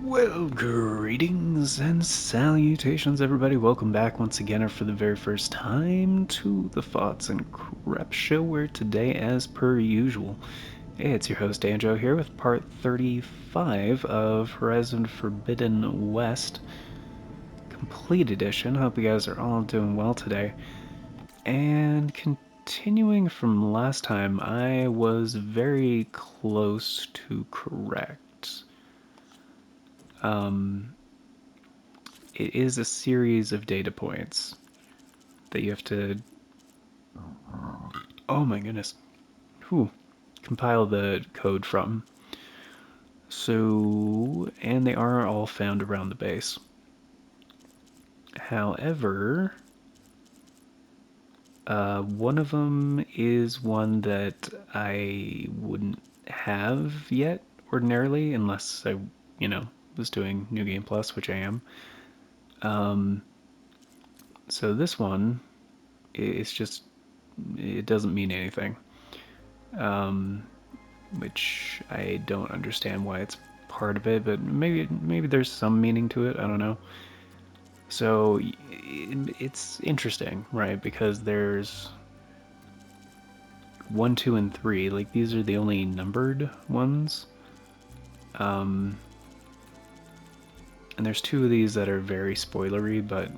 Well, greetings and salutations, everybody. Welcome back once again, or for the very first time, to the Thoughts and Crep Show, where today, as per usual, hey, it's your host, Anjo, here with part 35 of Horizon Forbidden West Complete Edition. Hope you guys are all doing well today. And continuing from last time, I was very close to correct. It is a series of data points that you have to, oh my goodness, compile the code from. So, and they are all found around the base. However, one of them is one that I wouldn't have yet ordinarily, unless I, was doing New Game Plus, which I am. So this one, it's just, it doesn't mean anything. Which I don't understand why it's part of it, but maybe there's some meaning to it. I don't know. So it's interesting, right? Because there's 1, 2, and 3. Like these are the only numbered ones. And there's 2 of these that are very spoilery, but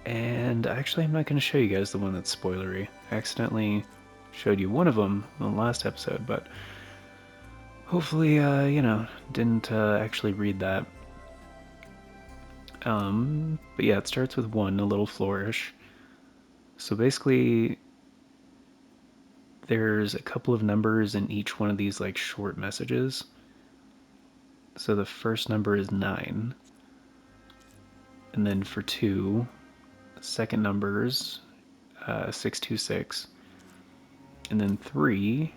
and actually I'm not going to show you guys the one that's spoilery. I accidentally showed you one of them in the last episode, but hopefully, didn't actually read that. But yeah, it starts with 1, a little flourish. So basically, there's a couple of numbers in each one of these like short messages. So the first number is 9. And then for 2, second number's 626. And then 3,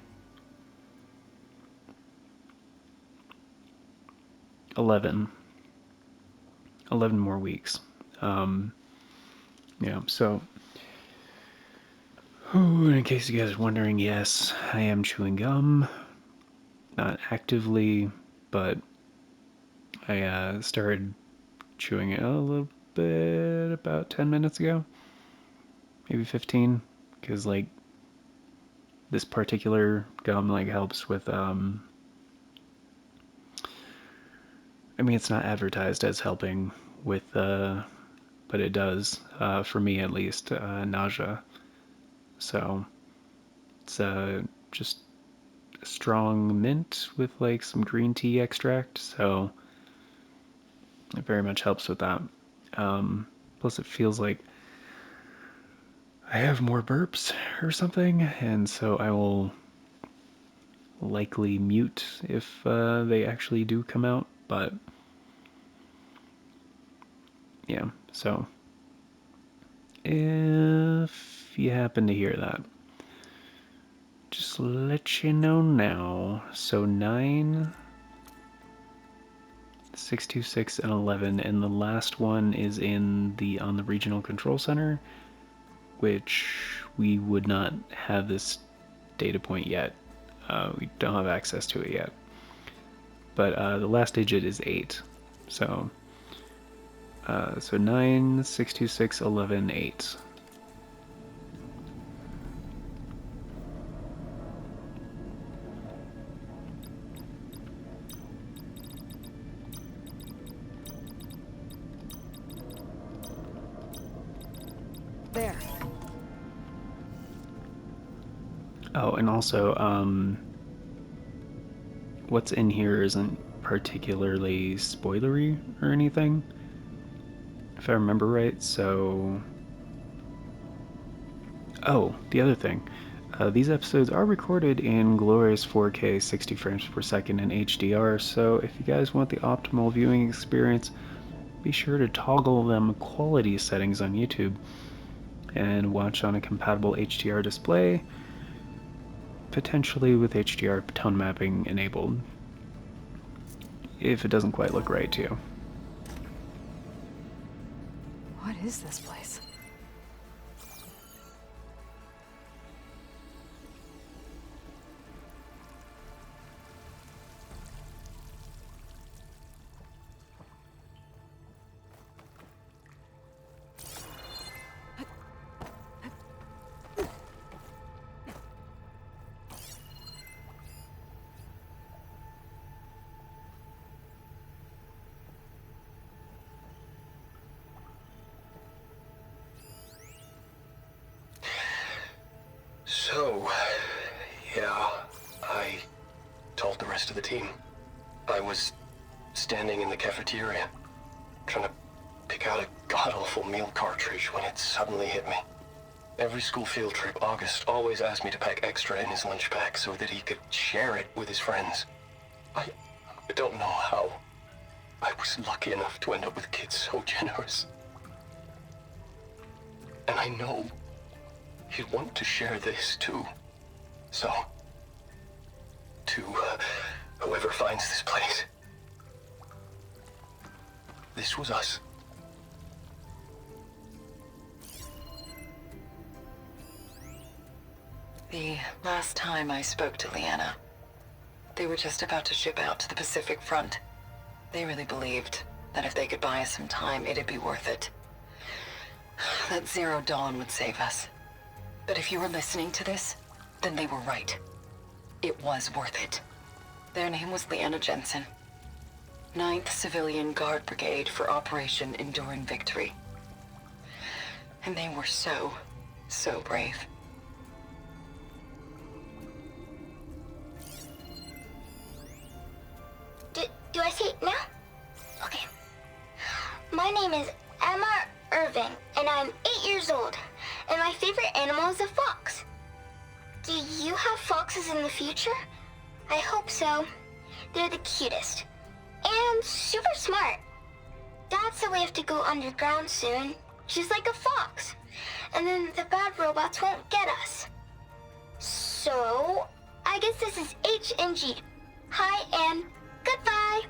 11. 11 more weeks. Yeah, so in case you guys are wondering, yes, I am chewing gum. Not actively, but I started chewing it a little bit about 10 minutes ago. Maybe 15. Because, like, this particular gum, like, helps with, I mean, it's not advertised as helping with, but it does, for me at least, nausea. So, it's just a strong mint with, like, some green tea extract, so it very much helps with that. Plus, it feels like I have more burps or something, and so I will likely mute if they actually do come out, but yeah, so if you happen to hear that, just let you know now. So 9, 626, and 11, and the last one is on the regional control center, which we would not have this data point yet. We don't have access to it yet. But the last digit is 8. So so 9, 626, 11, 8. There. Oh, and also, what's in here isn't particularly spoilery or anything, if I remember right. So, oh, the other thing, these episodes are recorded in glorious 4K 60 frames per second in HDR, so if you guys want the optimal viewing experience, be sure to toggle them quality settings on YouTube and watch on a compatible HDR display, potentially with HDR tone mapping enabled, if it doesn't quite look right to you. What is this place? So, yeah, I told the rest of the team. I was standing in the cafeteria, trying to pick out a god-awful meal cartridge when it suddenly hit me. Every school field trip, August always asked me to pack extra in his lunch pack so that he could share it with his friends. I don't know how. I was lucky enough to end up with kids so generous. And I know he'd want to share this too. So, to whoever finds this place, this was us. The last time I spoke to Leanna, they were just about to ship out to the Pacific Front. They really believed that if they could buy us some time, it'd be worth it. That Zero Dawn would save us. But if you were listening to this, then they were right. It was worth it. Their name was Leanna Jensen. 9th Civilian Guard Brigade for Operation Enduring Victory. And they were so brave. Do I say it now? Okay. My name is Emma Irving, and I'm 8 years old, and my favorite animal is a fox. Do you have foxes in the future? I hope so. They're the cutest. And super smart. Dad said we have to go underground soon, just like a fox. And then the bad robots won't get us. So, I guess this is H and G. Hi and goodbye.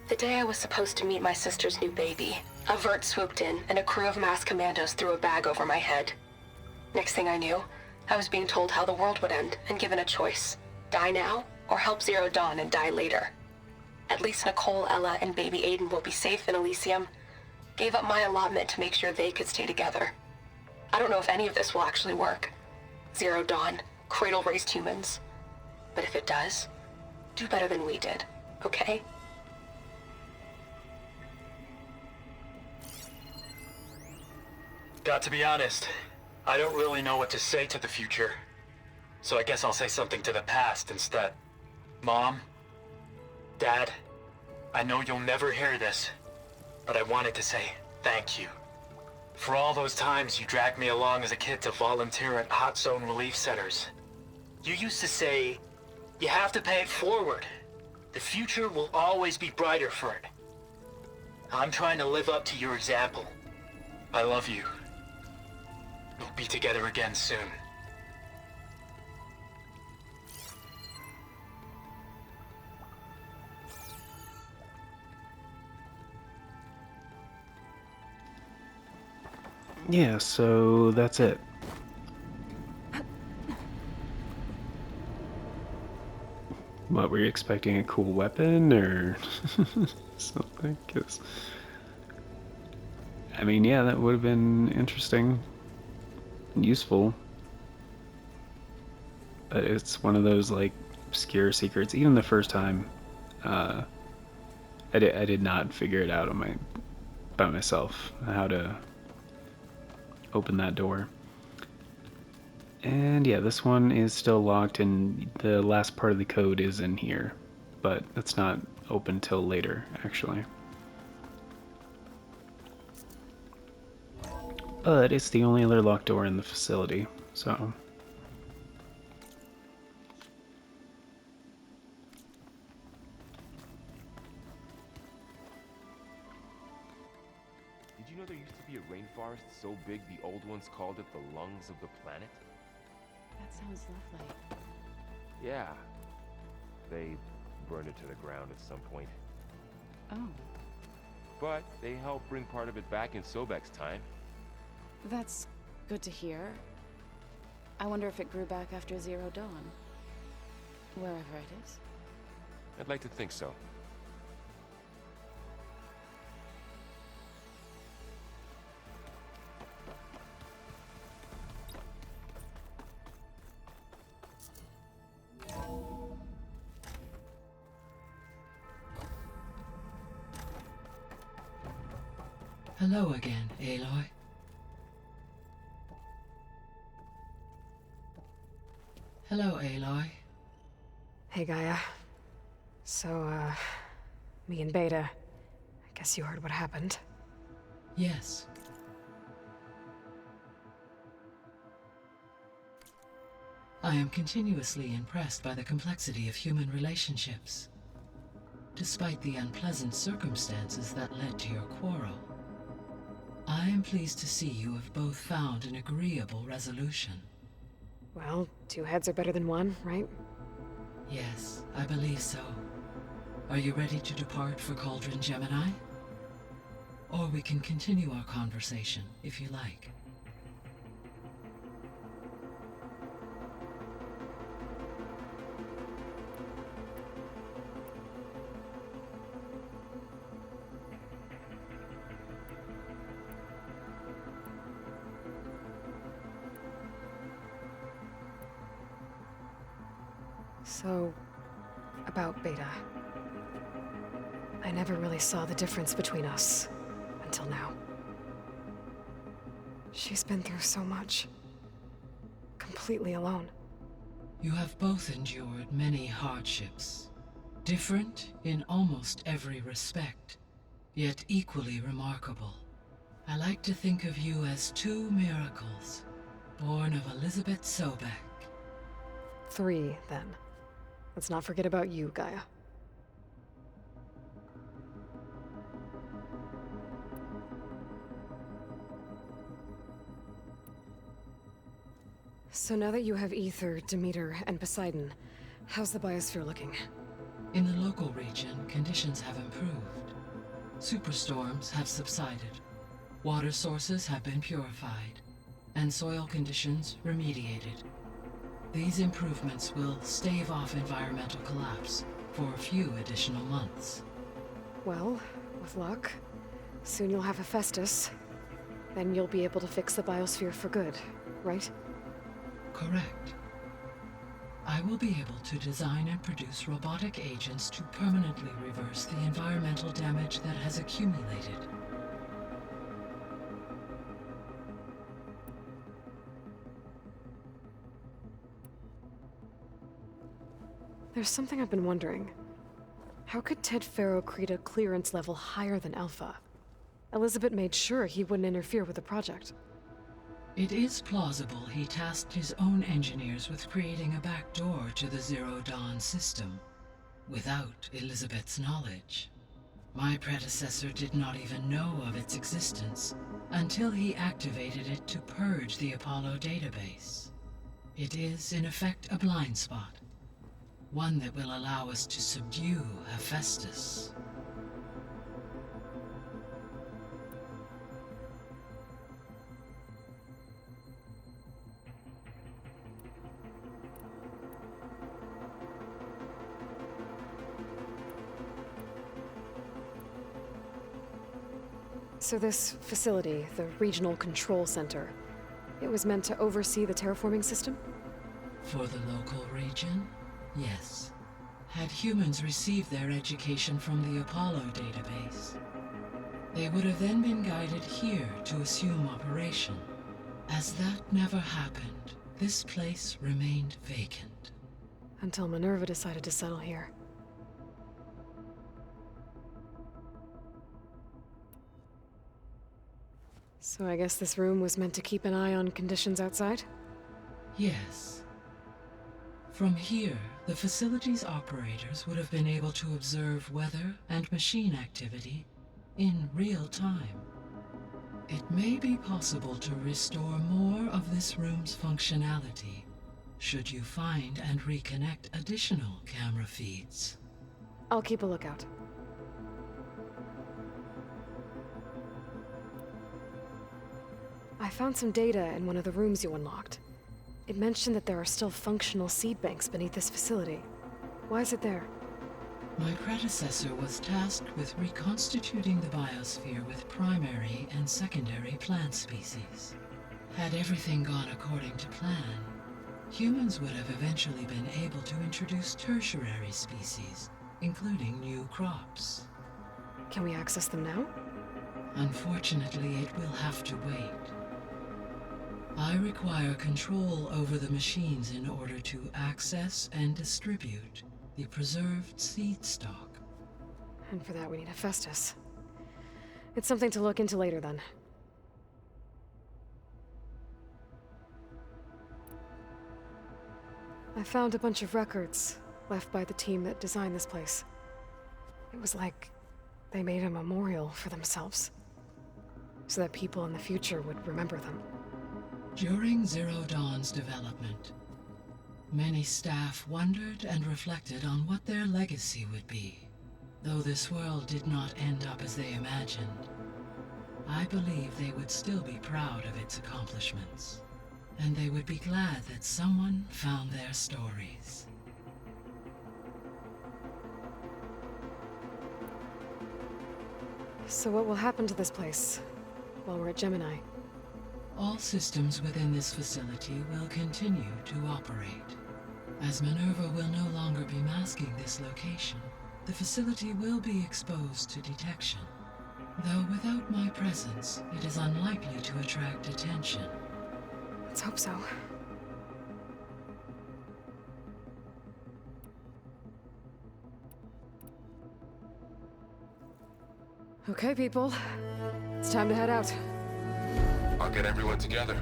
The day I was supposed to meet my sister's new baby, a vert swooped in and a crew of masked commandos threw a bag over my head. Next thing I knew, I was being told how the world would end and given a choice. Die now, or help Zero Dawn and die later. At least Nicole, Ella, and baby Aiden will be safe in Elysium. Gave up my allotment to make sure they could stay together. I don't know if any of this will actually work. Zero Dawn, cradle-raised humans. But if it does, do better than we did, okay? Got to be honest, I don't really know what to say to the future. So I guess I'll say something to the past instead. Mom, Dad, I know you'll never hear this, but I wanted to say thank you. For all those times you dragged me along as a kid to volunteer at hot zone relief centers. You used to say, you have to pay it forward. The future will always be brighter for it. I'm trying to live up to your example. I love you. We'll be together again soon. Yeah, so that's it. What, were you expecting a cool weapon or something? 'Cause, I mean, yeah, that would have been interesting and useful. But it's one of those, like, obscure secrets. Even the first time, I did not figure it out by myself, how to open that door. And yeah, this one is still locked, and the last part of the code is in here, but it's not open till later, actually. But it's the only other locked door in the facility, so... Did you know there used to be a rainforest so big the old ones called it the lungs of the planet? That sounds lovely. Yeah. They burned it to the ground at some point. Oh, But they helped bring part of it back in Sobek's time. that's good to hear. I wonder if it grew back after Zero Dawn. Wherever it is. I'd like to think so. Hello again, Aloy. Hello, Aloy. Hey, Gaia. So, me and Beta. I guess you heard what happened. Yes. I am continuously impressed by the complexity of human relationships. Despite the unpleasant circumstances that led to your quarrel, I am pleased to see you have both found an agreeable resolution. Well, 2 heads are better than 1, right? Yes, I believe so. Are you ready to depart for Cauldron Gemini? Or we can continue our conversation, if you like. So, about Beta. I never really saw the difference between us, until now. She's been through so much. Completely alone. You have both endured many hardships. Different in almost every respect, yet equally remarkable. I like to think of you as 2 miracles, born of Elizabeth Sobek. 3, then. Let's not forget about you, Gaia. So now that you have Ether, Demeter, and Poseidon, how's the biosphere looking? In the local region, conditions have improved. Superstorms have subsided. Water sources have been purified, and soil conditions remediated. These improvements will stave off environmental collapse for a few additional months. Well, with luck, soon you'll have Hephaestus. Then you'll be able to fix the biosphere for good, right? Correct. I will be able to design and produce robotic agents to permanently reverse the environmental damage that has accumulated. There's something I've been wondering. How could TFaCS create a clearance level higher than Alpha? Elizabeth made sure he wouldn't interfere with the project. It is plausible he tasked his own engineers with creating a backdoor to the Zero Dawn system, without Elizabeth's knowledge. My predecessor did not even know of its existence until he activated it to purge the Apollo database. It is, in effect, a blind spot. One that will allow us to subdue Hephaestus. So this facility, the Regional Control Center, it was meant to oversee the terraforming system? For the local region? Yes. Had humans received their education from the Apollo database, they would have then been guided here to assume operation. As that never happened, this place remained vacant. Until Minerva decided to settle here. So I guess this room was meant to keep an eye on conditions outside? Yes. From here, the facility's operators would have been able to observe weather and machine activity in real time. It may be possible to restore more of this room's functionality, should you find and reconnect additional camera feeds. I'll keep a lookout. I found some data in one of the rooms you unlocked. It mentioned that there are still functional seed banks beneath this facility. Why is it there? My predecessor was tasked with reconstituting the biosphere with primary and secondary plant species. Had everything gone according to plan, humans would have eventually been able to introduce tertiary species, including new crops. Can we access them now? Unfortunately, it will have to wait. I I require control over the machines in order to access and distribute the preserved seed stock. And for that we need Hephaestus. It's something to look into later then. I found a bunch of records left by the team that designed this place. It was like they made a memorial for themselves, so that people in the future would remember them. During Zero Dawn's development, many staff wondered and reflected on what their legacy would be. Though this world did not end up as they imagined, I believe they would still be proud of its accomplishments. And they would be glad that someone found their stories. So what will happen to this place while we're at Gemini? All systems within this facility will continue to operate. As Minerva will no longer be masking this location, the facility will be exposed to detection. Though without my presence, it is unlikely to attract attention. Let's hope so. Okay, people. It's time to head out. I'll get everyone together.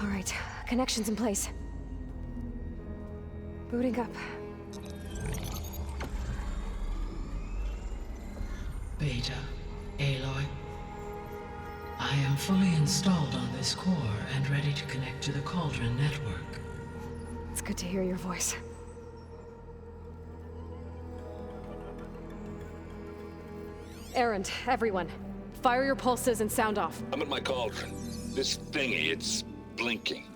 All right, connections in place. Booting up. Beta, Aloy. I am fully installed on this core and ready to connect to the Cauldron network. It's good to hear your voice. Errand, everyone. Fire your pulses and sound off. I'm at my cauldron. This thingy, it's blinking.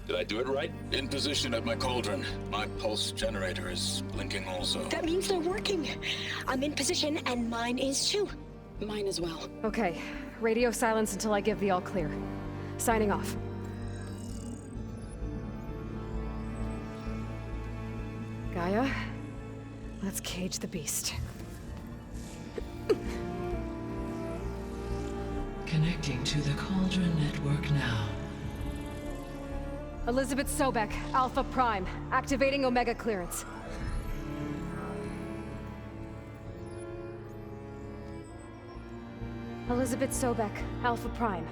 Did I do it right? In position at my cauldron. My pulse generator is blinking also. That means they're working. I'm in position, and mine is too. Mine as well. Okay. Radio silence until I give the all clear. Signing off. Gaia, let's cage the beast. Connecting to the Cauldron network now. Elizabeth Sobek, Alpha Prime, activating Omega clearance. Elizabeth Sobek, Alpha Prime,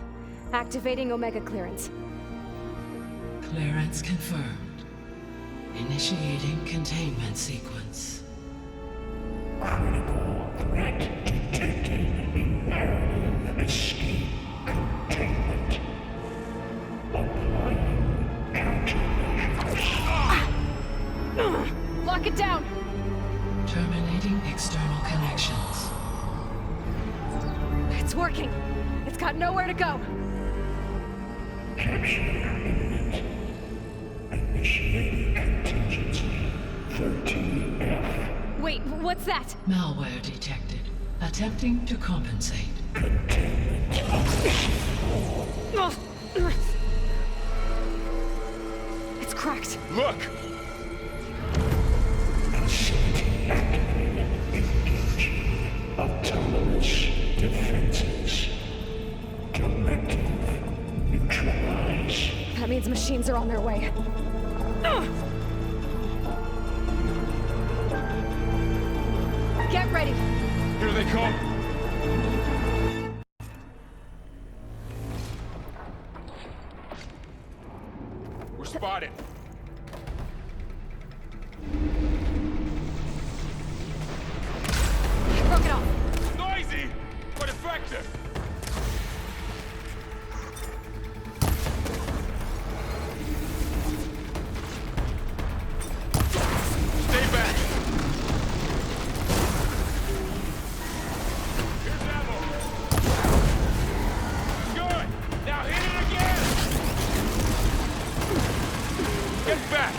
activating Omega clearance. Clearance confirmed. Initiating containment sequence. Critical threat detected. Imperative escape containment. Applying countermeasures. Lock it down! Terminating external connections. It's working! It's got nowhere to go! Capture imminent. Initiating contingency 13F. Wait, what's that? Malware detected. Attempting to compensate. Containment. It's cracked. Look! Facility activated. Engaging autonomous defenses. Directive neutralize. That means machines are on their way. Get ready! Here they come! We're spotted! Broke it off! Noisy! But effective! Stay back! Here's ammo! Good! Now hit it again! Get back!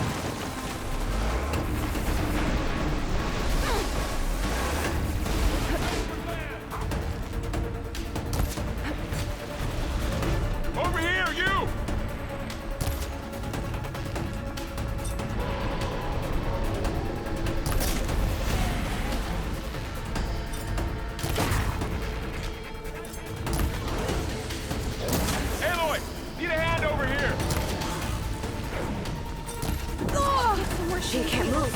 Over here, you! Aloy! Need a hand over here! She can't move.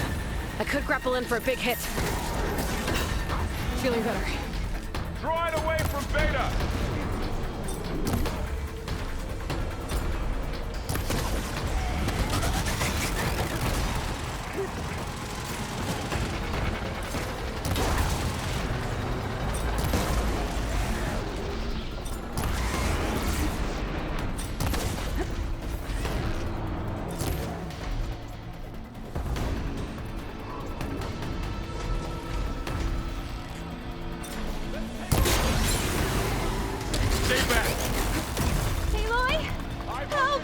I could grapple in for a big hit. Feeling better. Draw it away from Beta! Stay back! Aloy! Help!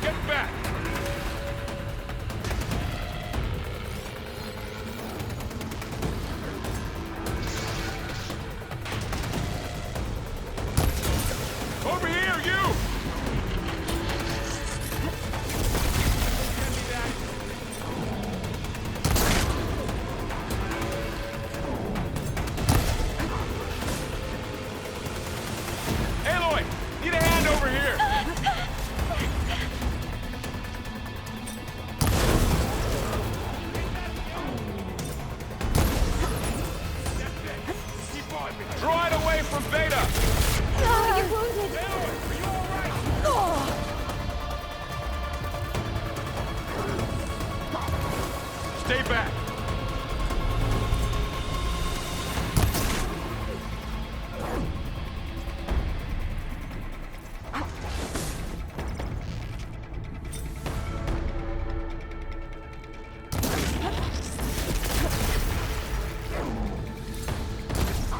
Get back! Over here, you! Aloy! Need a hand over here! Draw it away from Beta! Oh, you're wounded! Aloy, are you alright? Stay back!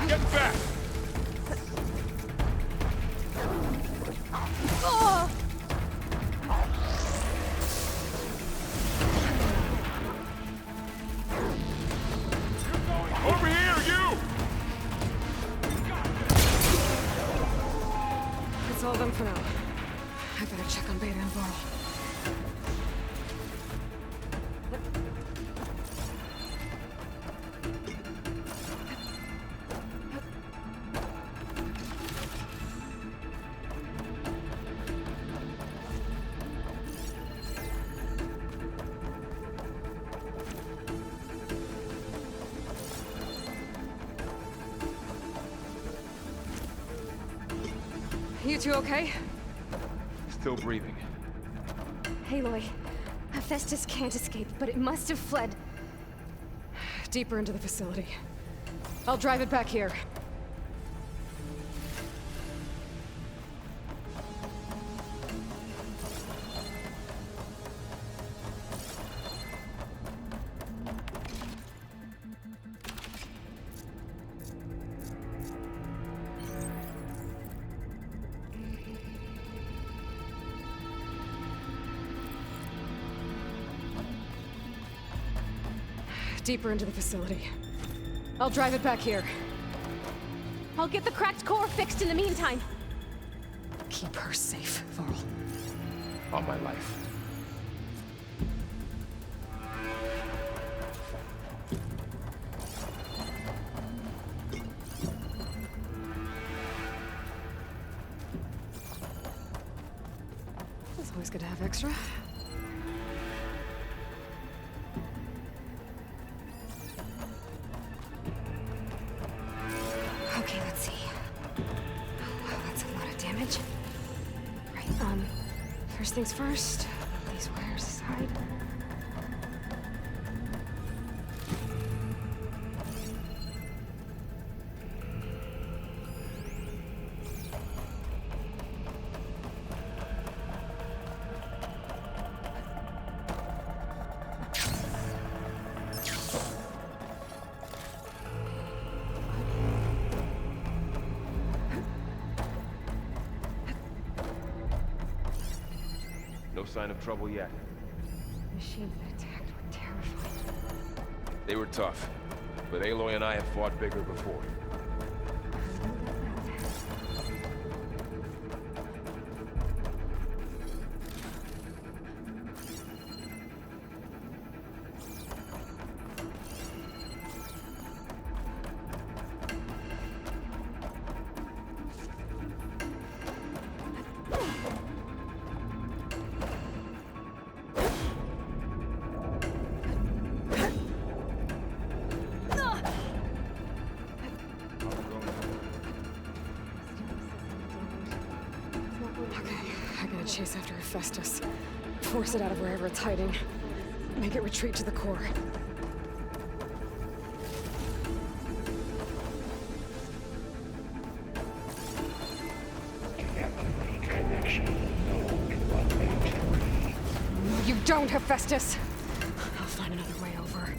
Get back! Over here, you! It's all done for now. I better check on Beta and Varl. You two okay? Still breathing. Aloy, Hephaestus can't escape, but it must have fled deeper into the facility. I'll drive it back here. Deeper into the facility. I'll drive it back here. I'll get the cracked core fixed in the meantime. Keep her safe, Varl. All my life. Have extra? Okay, let's see. Oh, wow, that's a lot of damage. Right, first things first, put these wires aside. No sign of trouble yet. Machines that attacked were terrifying. They were tough, but Aloy and I have fought bigger before. Chase after Hephaestus. Force it out of wherever it's hiding. Make it retreat to the core. Deactivate connection. No, You don't, Hephaestus! I'll find another way over.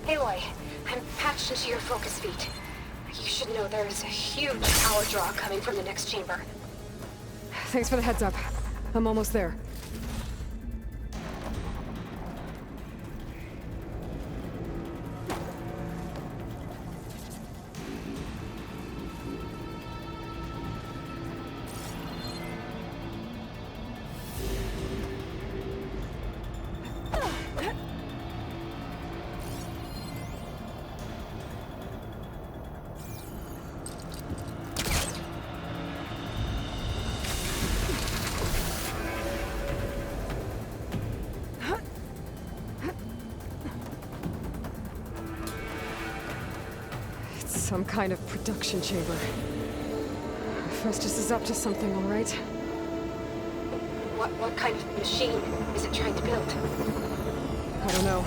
Aloy, I'm patched into your focus feed. You should know there is a huge power draw coming from the next chamber. Thanks for the heads up. I'm almost there. Some kind of production chamber. Festus is up to something, all right? What kind of machine is it trying to build? I don't know,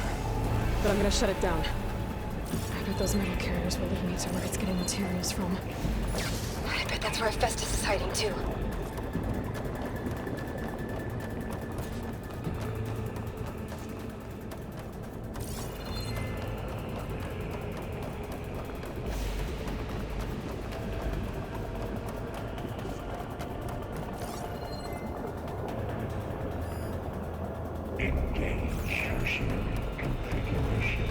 but I'm gonna shut it down. I bet those metal carriers will lead me to where it's getting materials from. I bet that's where Festus is hiding too. engage machinery configuration.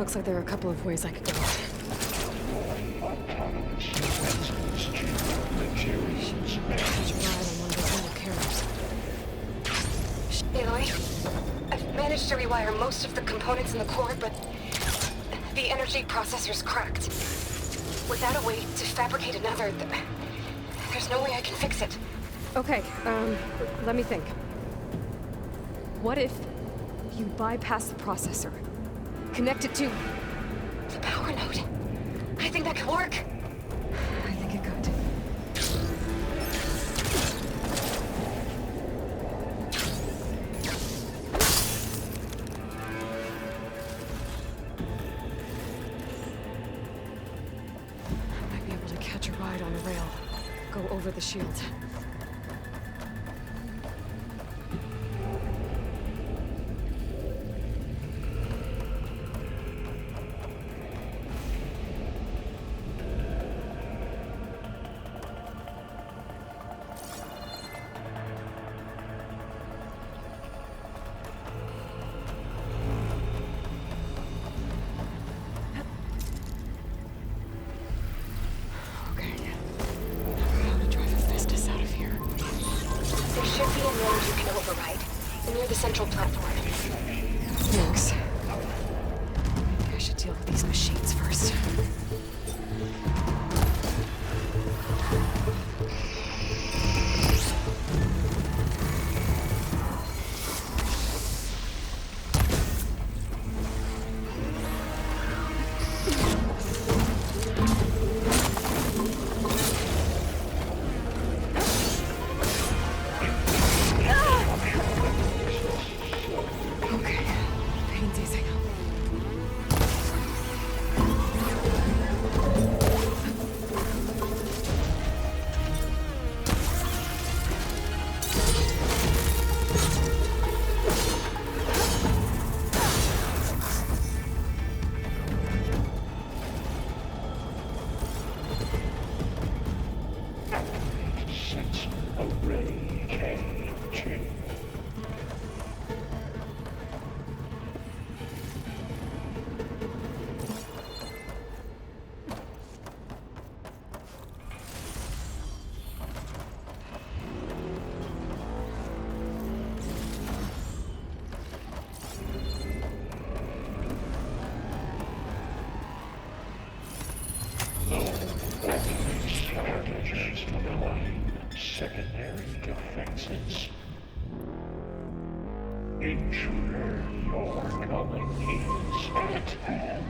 Looks like there are a couple of ways I could go. Autonomous defenses to materials. Catch a ride on one of those little carriers. Aloy, I've managed to rewire most of the components in the core, but the energy processor's cracked. Without a way to fabricate another, there's no way I can fix it. Okay, let me think. What if you bypass the processor? Connect it to the power node. I think that could work. I think it could. I might be able to catch a ride on a rail. Go over the shield. There should be a node you can override, near the central platform. Thanks. I should deal with these machines first. Secondary defenses. Intruder, your coming is at hand.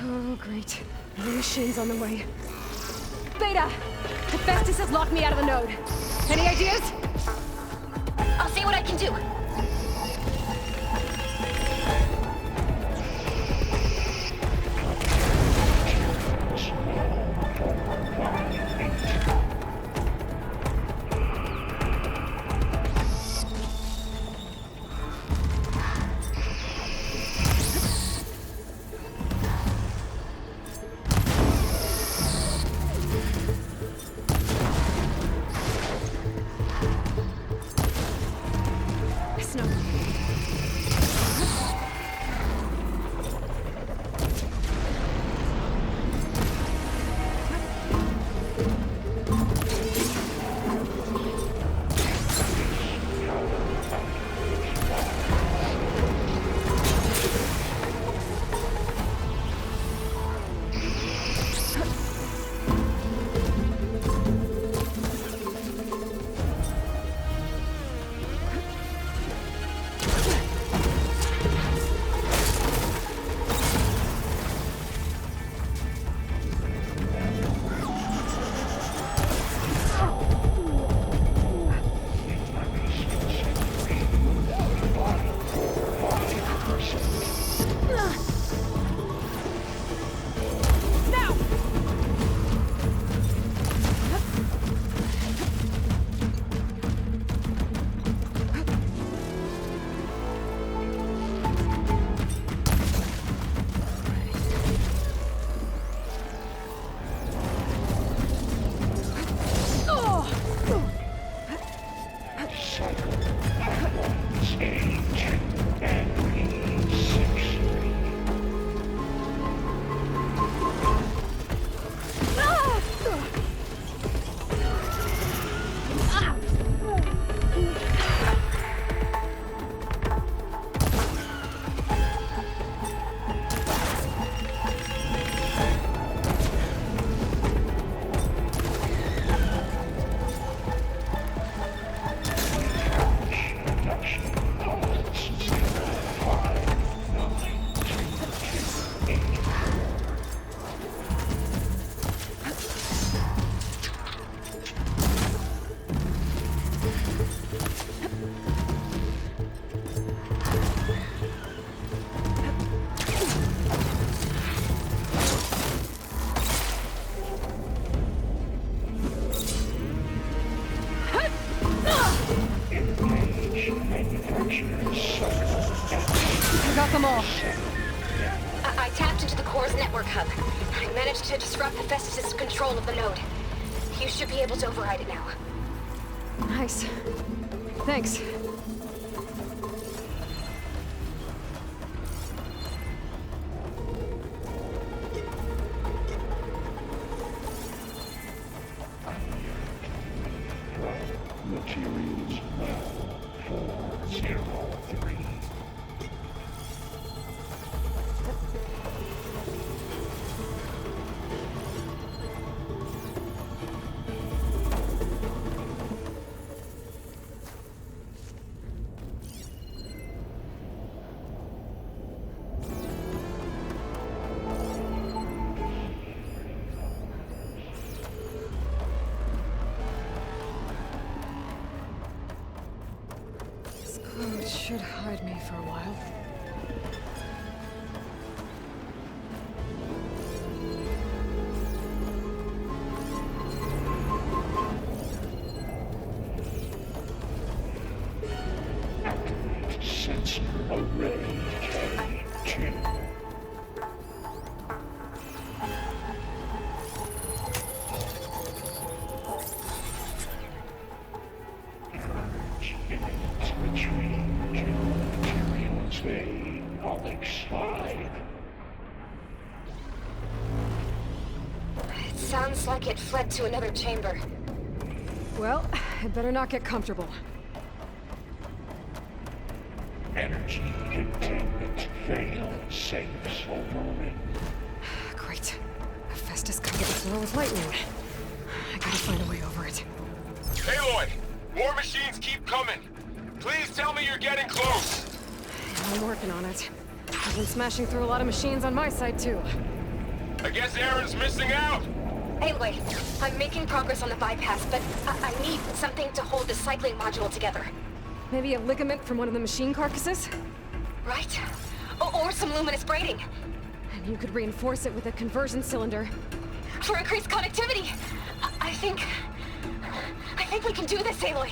Oh, great. The machine's on the way. Beta! TFaCS has locked me out of the node. Any ideas? I'll see what I can do. I got them all. I tapped into the core's network hub. I managed to disrupt the Festus' control of the node. You should be able to override it now. Nice. Thanks. Materials now 403. It should hide me for a while. Activate sensor array K2. Between two materials they Onyx 5. It sounds like it fled to another chamber. Well, I better not get comfortable. Energy containment failed. Safe overrun. Great. Festus covered the floor with lightning. I gotta find a way over it. Aloy! More machines keep coming! Please tell me you're getting close! I'm working on it. I've been smashing through a lot of machines on my side, too. I guess Aaron's missing out! Anyway, I'm making progress on the bypass, but I need something to hold the cycling module together. Maybe a ligament from one of the machine carcasses? Right? Or some luminous braiding. And you could reinforce it with a conversion cylinder. For increased connectivity! I think we can do this, Aloy!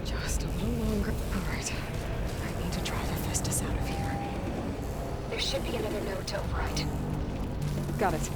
Just a little longer. All right. I need to drive the Festus out of here. There should be another node to override. Got it.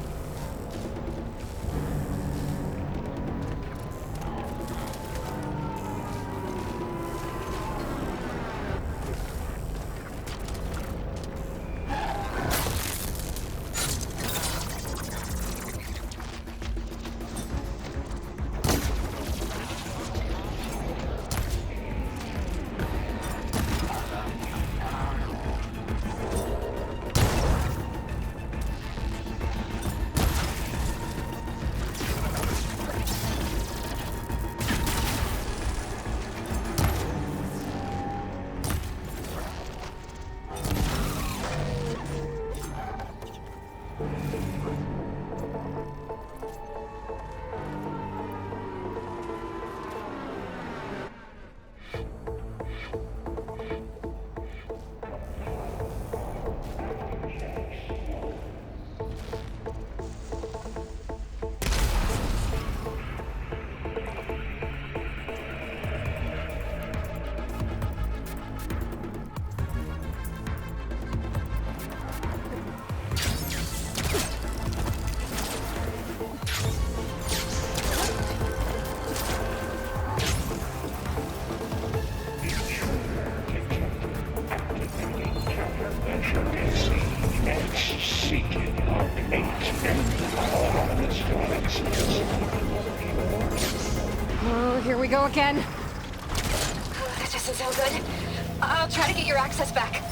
here we go again. That doesn't sound good. I'll try to get your access back.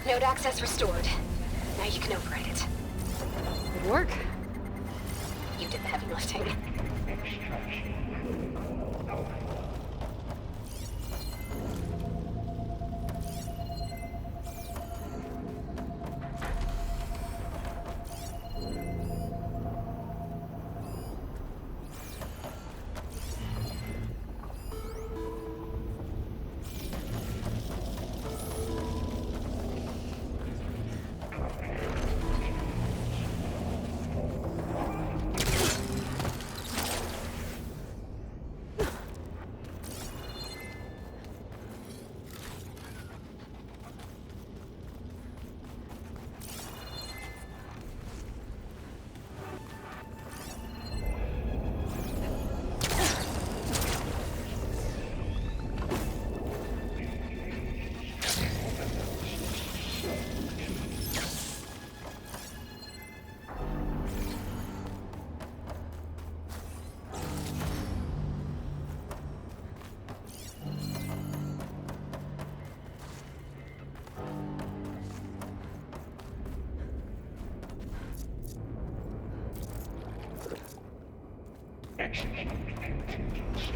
Node access restored. Now you can override it. Good work. You did the heavy lifting. Execute contingency.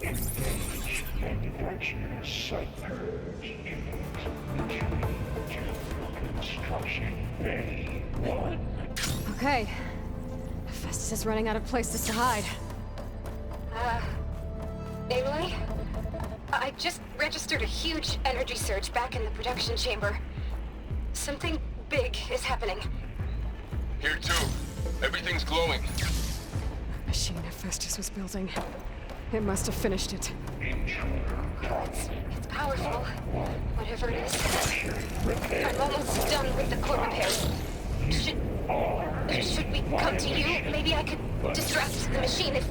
Engage manufacturer site purge. Construction Bay 1. Okay. Festus is running out of places to hide. Emily? I just registered a huge energy surge back in the production chamber. Something big is happening. Here too. Everything's glowing. Machine that Festus was building. It must have finished it. It's powerful. Whatever it is. I'm almost done with the core repairs. Should we come to you? Maybe I could distract the machine if...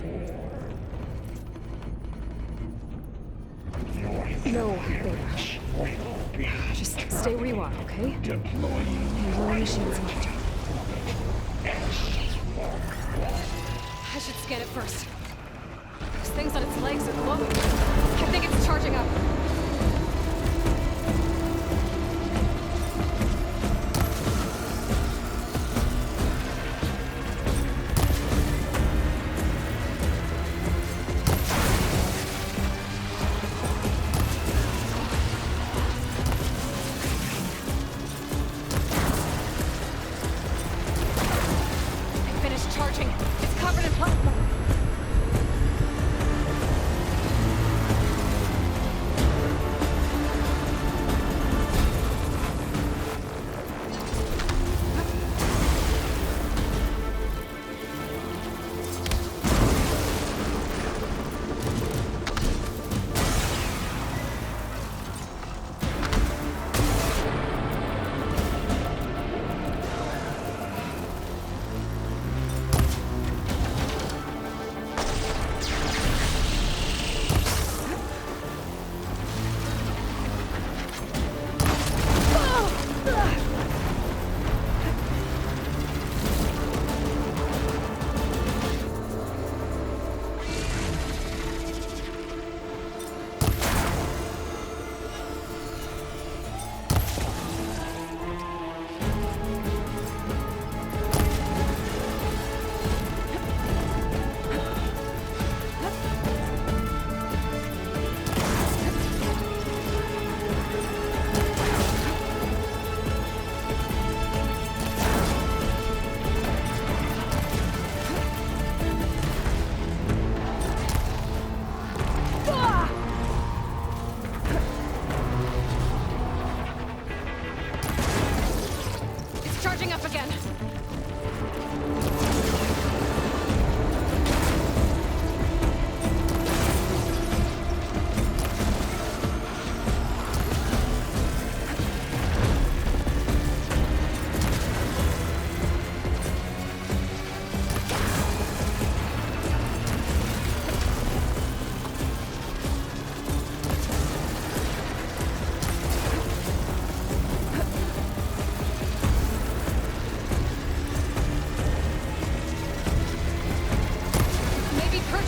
No, Beta. Just stay where you are, okay? Handle the machines later. I should scan it first. Those things on its legs are glowing. I think it's charging up.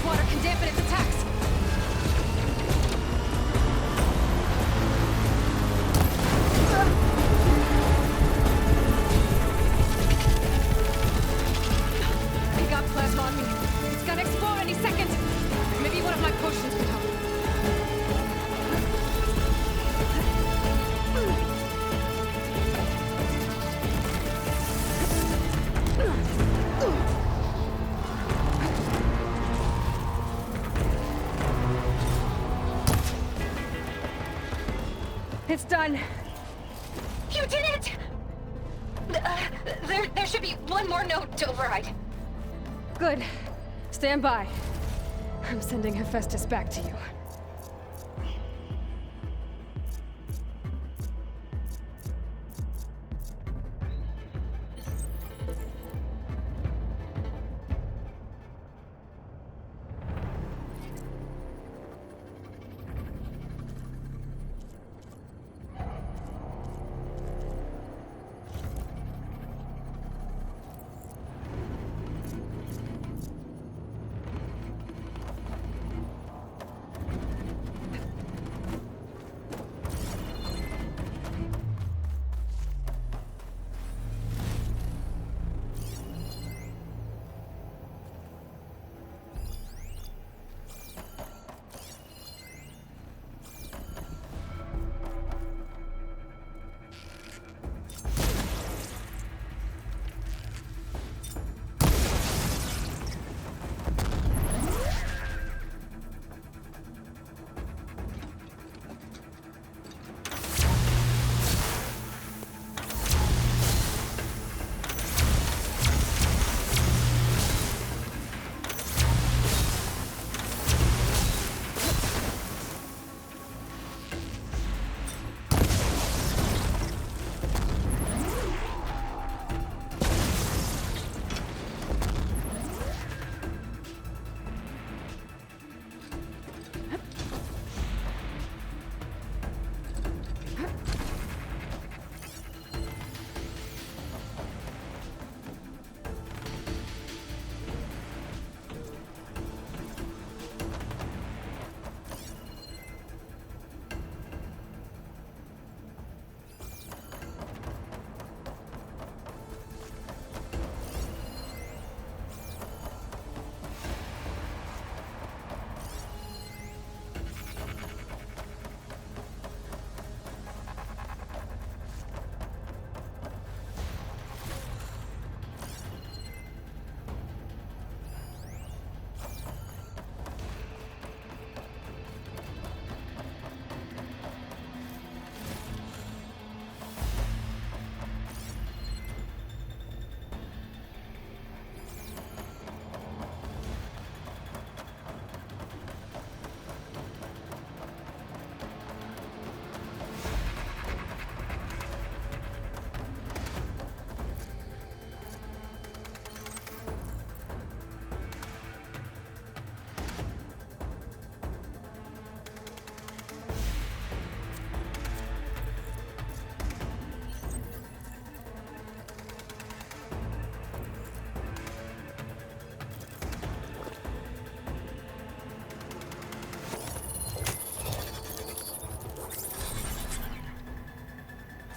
water can dampen its attacks. He got plasma on me. It's gonna explode any second. Maybe one of my potions could help. It's done. You did it! There should be one more note to override. Good. Stand by. I'm sending Hephaestus back to you.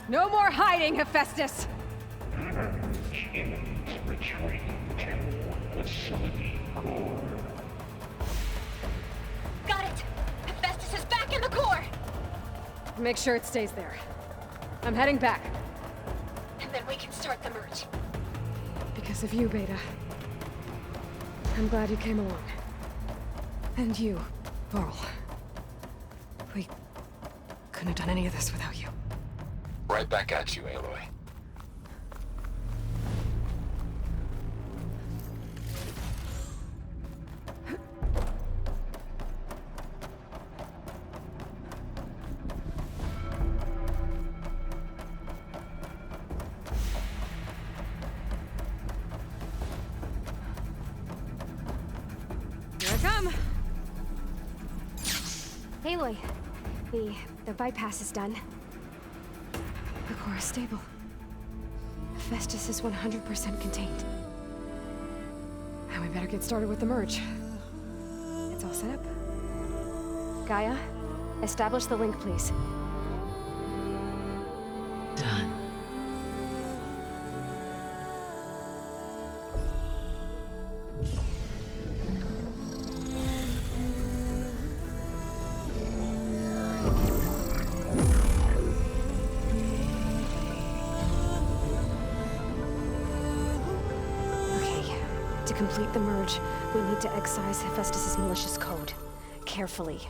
No more hiding, Hephaestus! Enemies retreating to facility core. Got it! Hephaestus is back in the core! Make sure it stays there. I'm heading back. And then we can start the merge. Because of you, Beta. I'm glad you came along. And you, Varl. We couldn't have done any of this without you. Right back at you, Aloy. Here I come! Aloy, the bypass is done. The core is stable. Hephaestus is 100% contained. And we better get started with the merge. It's all set up. Gaia, establish the link, please. Done. To complete the merge, we need to excise Hephaestus' malicious code. Carefully.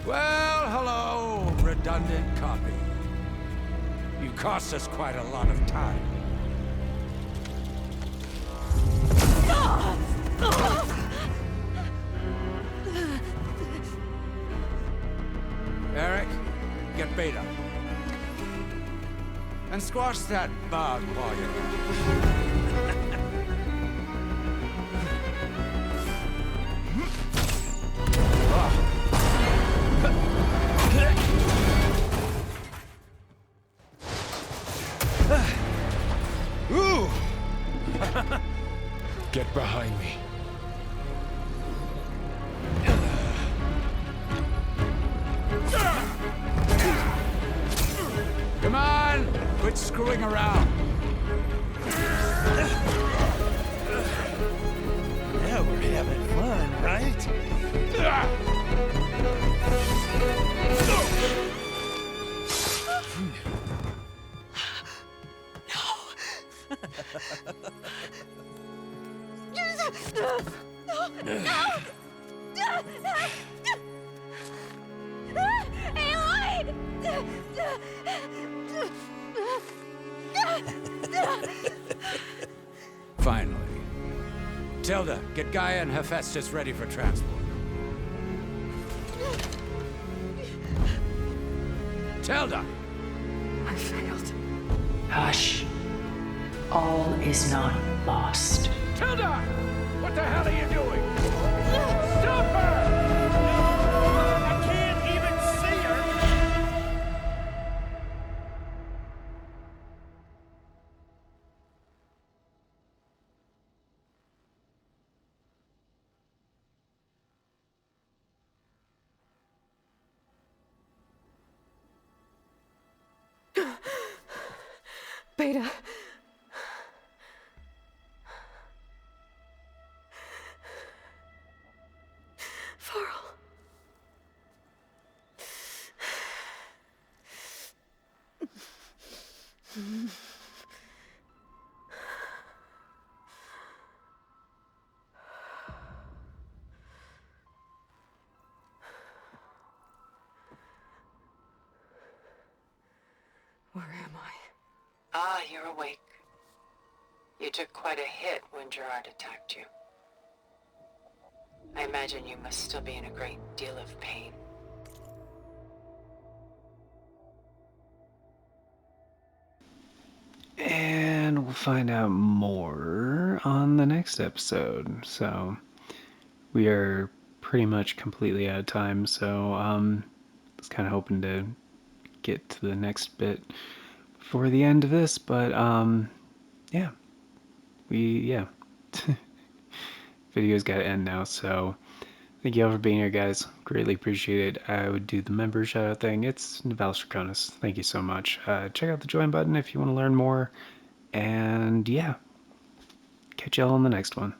Well, hello, redundant copy. You cost us quite a lot of time. Eric, get Beta. And squash that bug while you're at it. Ooh! Get behind me. Come on! Quit screwing around. Now we're having fun, right? Finally. Tilda, get Gaia and Hephaestus ready for transport. Tilda! I failed. Hush. All is not lost. Tilda! What the hell are you doing? Stop her! I can't even see her! Beta. Varl. Where am I? Ah, you're awake. You took quite a hit when Gerard attacked you. I imagine you must still be in a great deal of pain. And we'll find out more on the next episode. So we are pretty much completely out of time. So I was kind of hoping to get to the next bit for the end of this, but yeah, video's got to end now. So Thank you all for being here, guys. Greatly appreciate it. I would do the member shout out thing. It's Navalis Draconis. Thank you so much. Check out the join button if you want to learn more. And yeah, catch y'all on the next one.